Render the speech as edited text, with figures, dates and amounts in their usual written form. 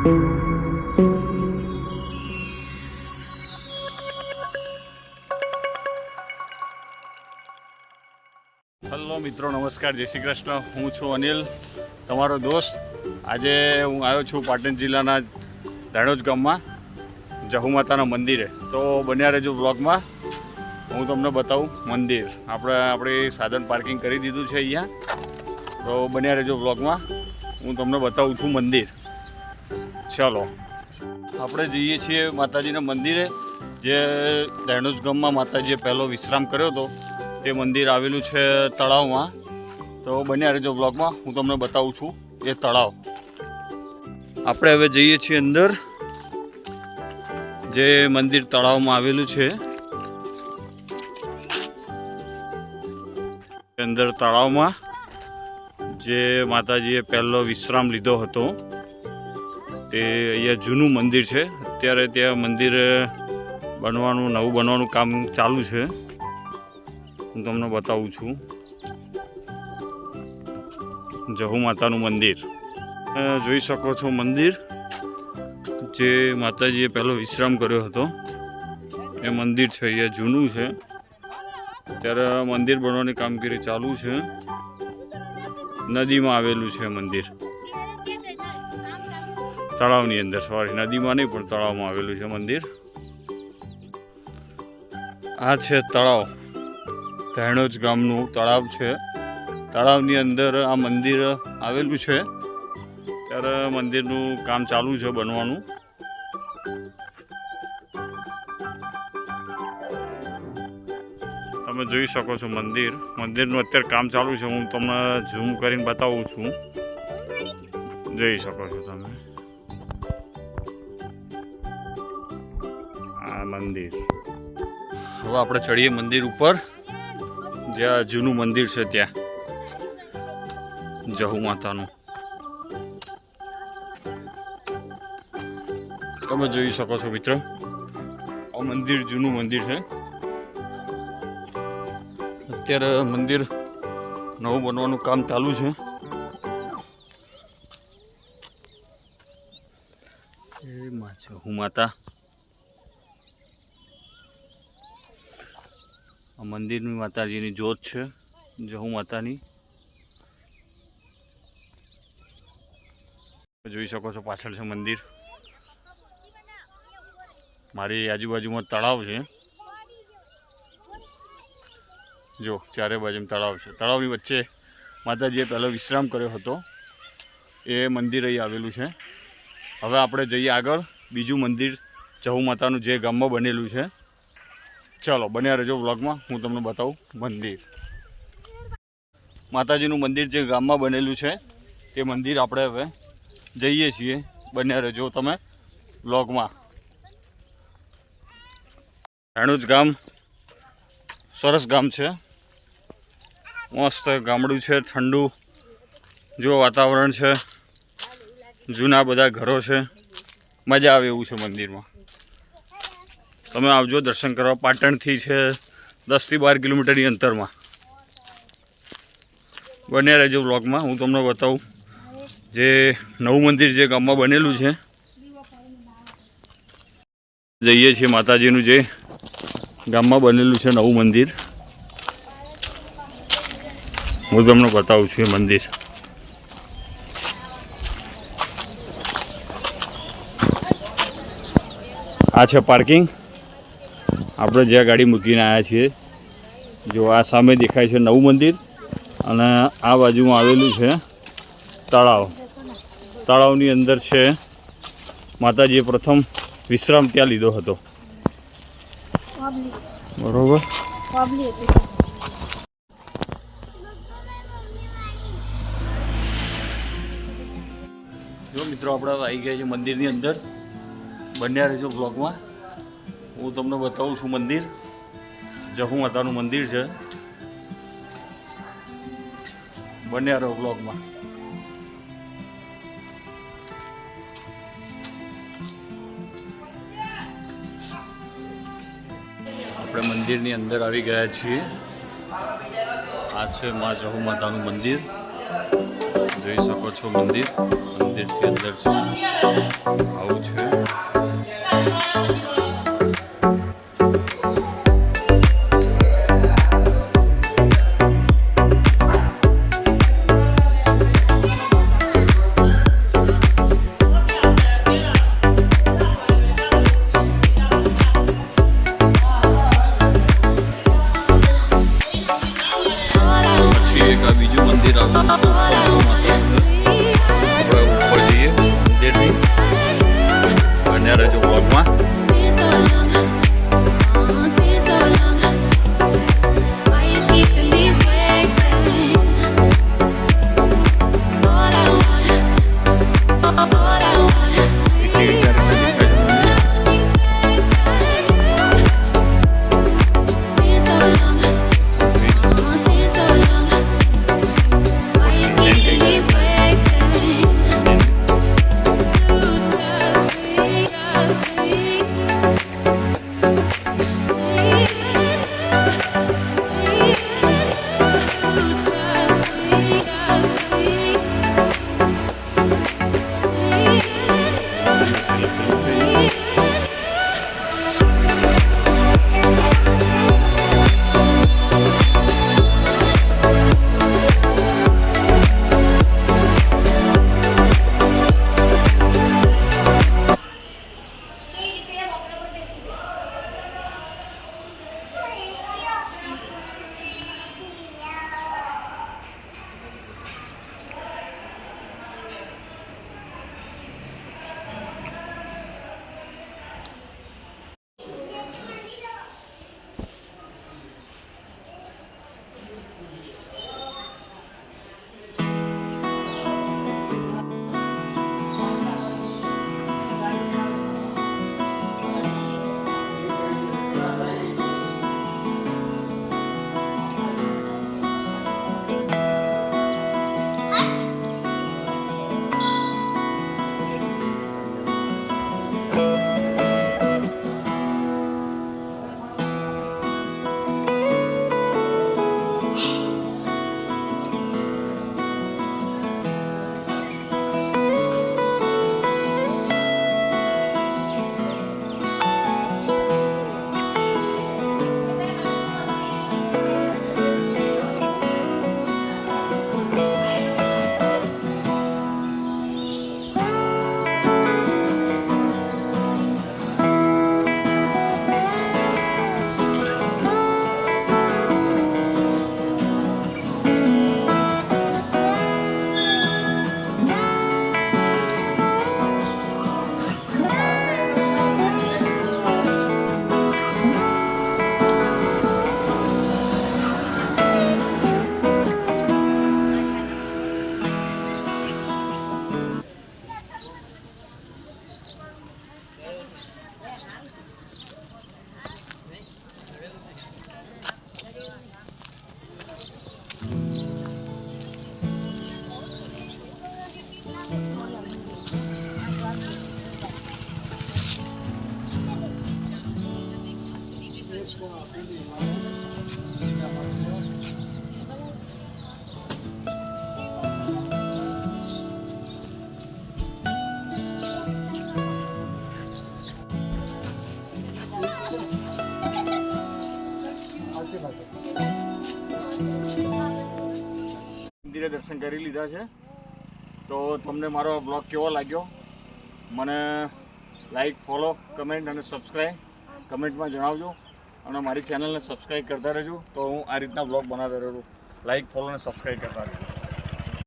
Hello મિત્રો, નમસ્કાર, જય શ્રી કૃષ્ણ. હું છું અનિલ, તમારો દોસ્ત. આજે હું આવ્યો છું પાટણ જિલ્લાના ધાણોજ ગામમાં જહુ માતાના મંદિરે. તો બન્યા રહેજો બ્લોગમાં, હું તમને બતાવું મંદિર. આપણે સાધન પાર્કિંગ કરી દીધું છે અહીંયા, તો બન્યા રહેજો બ્લોગમાં, હું તમને બતાવું છું મંદિર. ચાલો આપણે જઈએ છીએ માતાજીના મંદિરે, જે ધાણોજ ગામમાં માતાજીએ પહેલો વિશ્રામ કર્યો હતો. તે મંદિર આવેલું છે તળાવમાં. તો બન્યા રહેજો બ્લોગમાં, હું તમને બતાવું છું એ તળાવ. આપણે હવે જઈએ છીએ અંદર, જે મંદિર તળાવમાં આવેલું છે. અંદર તળાવમાં જે માતાજીએ પહેલો વિશ્રામ લીધો હતો, તે અહીંયા જૂનું મંદિર છે. અત્યારે ત્યાં મંદિર નવું બનવાનું કામ ચાલુ છે. હું તમને બતાવું છું જહુ માતાનું મંદિર. જોઈ શકો છો મંદિર જે માતાજીએ પહેલો વિશ્રામ કર્યો હતો, એ મંદિર છે. અહીંયા જૂનું છે, ત્યારે મંદિર બનવાની કામગીરી ચાલુ છે. નદીમાં આવેલું છે મંદિર, તળાવની અંદર. સોરી, નદીમાં નહીં પણ તળાવમાં આવેલું છે મંદિર. આ છે તળાવ, ધાણોજ ગામનું તળાવ છે. તળાવની અંદર આ મંદિર આવેલું છે. ત્યારે મંદિરનું કામ ચાલુ છે બનવાનું. તમે જોઈ શકો છો મંદિરનું અત્યારે કામ ચાલુ છે. હું તમને ઝૂમ કરીને બતાવું છું, જોઈ શકો છો તમે આ મંદિર. હવે આપણે ચડીએ મંદિર ઉપર, જ્યાં જૂનું મંદિર છે, ત્યાં જહુ માતાનું. તમે જોઈ શકો છો મિત્રો, આ મંદિર જૂનું મંદિર છે. અત્યારે મંદિર નવું બનવાનું કામ ચાલુ છે. એમાં જહુ માતા. આ મંદિરની માતાજીની જ્યોત છે, જહુ માતાની. જોઈ શકો છો પાછળ છે મંદિર. મારી આજુબાજુમાં તળાવ છે. જો ચારે બાજુ તળાવ છે. તળાવની વચ્ચે માતાજીએ પહેલો વિશ્રામ કર્યો હતો, એ મંદિર અહીં આવેલું છે. હવે આપણે જઈએ આગળ, બીજું મંદિર જહુ માતાનું જે ગામમાં બનેલું છે. ચાલો બન્યા રહેજો વ્લોગમાં, હું તમને બતાવું મંદિર. માતાજીનું મંદિર જે ગામમાં બનેલું છે, તે મંદિર આપણે હવે જઈએ છીએ. બન્યા રહેજો તમે વ્લોગમાં. ધાણોજ ગામ સરસ ગામ છે, મસ્ત ગામડું છે, ઠંડુ જો વાતાવરણ છે, જૂના બધા ઘરો છે, મજા આવે એવું છે મંદિરમાં. તમે આવજો દર્શન કરવા. પાટણથી છે 10 થી 12 કિલોમીટરની અંતરમાં. બન્યા રહેજો બ્લોગમાં, હું તમને બતાવું જે નવું મંદિર જે ગામમાં બનેલું છે. જઈએ છીએ માતાજીનું જે ગામમાં બનેલું છે નવું મંદિર, હું તમને બતાવું છું એ મંદિર. આ છે પાર્કિંગ, આપણે જ્યાં ગાડી મૂકીને આવ્યા છીએ. જો આ સામે દેખાય છે નવું મંદિર, અને આ બાજુમાં આવેલું છે તળાવ. તળાવની અંદર છે માતાજીએ પ્રથમ વિશ્રામ ત્યાં લીધો હતો. બરોબર. જો મિત્રો, આપણે આવી ગયા છે મંદિરની અંદર. બન્યા રહેજો બ્લોગમાં, હું તમને બતાવું છું મંદિર. જહુ માતાનું મંદિર છે. બન્યા રહો બ્લોગમાં. આપણે મંદિરની અંદર આવી ગયા છીએ. આ છે માં જહુ માતાનું મંદિર. જોઈ શકો છો મંદિરથી અંદર આવું છે. બીજું મંદિર આવેલું છે આપણે ઉપર જઈએ મંદિરથી બન્યા રહેજો વ્લોગમાં. મંદિરે દર્શન કરી લીધા છે. તો તમને મારો બ્લોગ કેવો લાગ્યો મને લાઈક, ફોલો, કમેન્ટ અને સબસ્ક્રાઈબ કમેન્ટમાં જણાવજો. અને મારી ચેનલને સબસ્ક્રાઈબ કરતા રહેજો તો હું આ રીતના બ્લોગ બનાવતા રહું. લાઈક, ફોલો અને સબસ્ક્રાઈબ કરતા રહેજો.